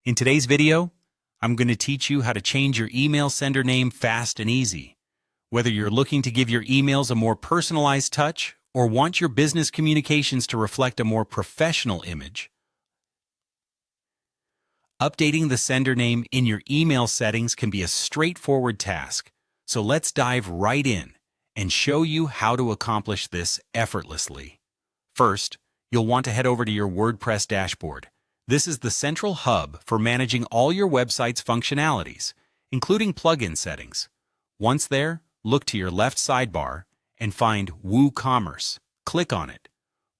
In today's video, I'm going to teach you how to change your email sender name fast and easy. Whether you're looking to give your emails a more personalized touch or want your business communications to reflect a more professional image, updating the sender name in your email settings can be a straightforward task. So let's dive right in and show you how to accomplish this effortlessly. First, you'll want to head over to your WordPress dashboard. This is the central hub for managing all your website's functionalities, including plugin settings. Once there, look to your left sidebar and find WooCommerce. Click on it.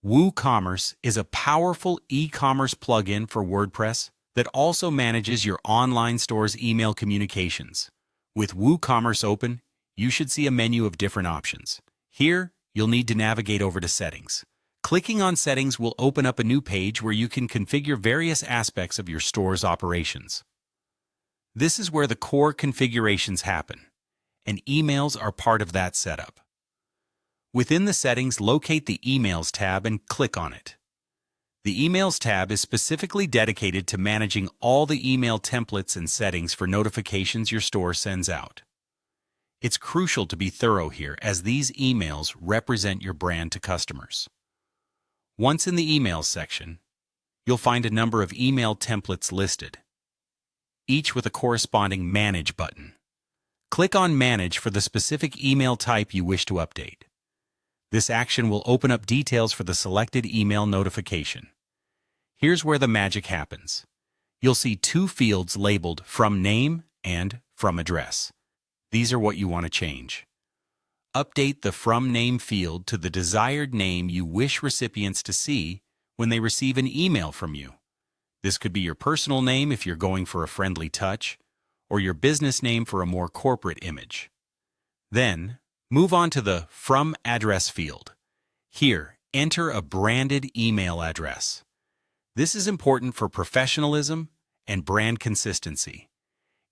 WooCommerce is a powerful e-commerce plugin for WordPress that also manages your online store's email communications. With WooCommerce open, you should see a menu of different options. Here, you'll need to navigate over to Settings. Clicking on Settings will open up a new page where you can configure various aspects of your store's operations. This is where the core configurations happen, and emails are part of that setup. Within the settings, locate the Emails tab and click on it. The Emails tab is specifically dedicated to managing all the email templates and settings for notifications your store sends out. It's crucial to be thorough here, as these emails represent your brand to customers. Once in the Emails section, you'll find a number of email templates listed, each with a corresponding Manage button. Click on Manage for the specific email type you wish to update. This action will open up details for the selected email notification. Here's where the magic happens. You'll see two fields labeled From Name and From Address. These are what you want to change. Update the From Name field to the desired name you wish recipients to see when they receive an email from you. This could be your personal name if you're going for a friendly touch, or your business name for a more corporate image. Then, move on to the From Address field. Here, enter a branded email address. This is important for professionalism and brand consistency.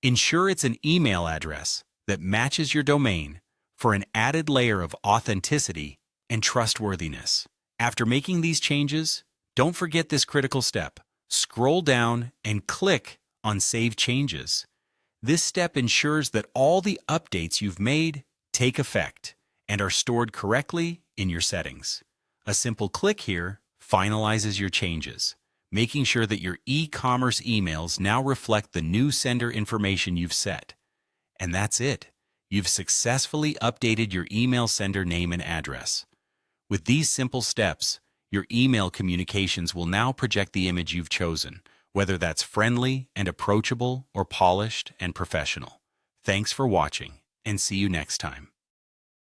Ensure it's an email address that matches your domain for an added layer of authenticity and trustworthiness. After making these changes, don't forget this critical step. Scroll down and click on Save Changes. This step ensures that all the updates you've made take effect and are stored correctly in your settings. A simple click here finalizes your changes, making sure that your e-commerce emails now reflect the new sender information you've set. And that's it. You've successfully updated your email sender name and address. With these simple steps, your email communications will now project the image you've chosen, whether that's friendly and approachable or polished and professional. Thanks for watching, and see you next time.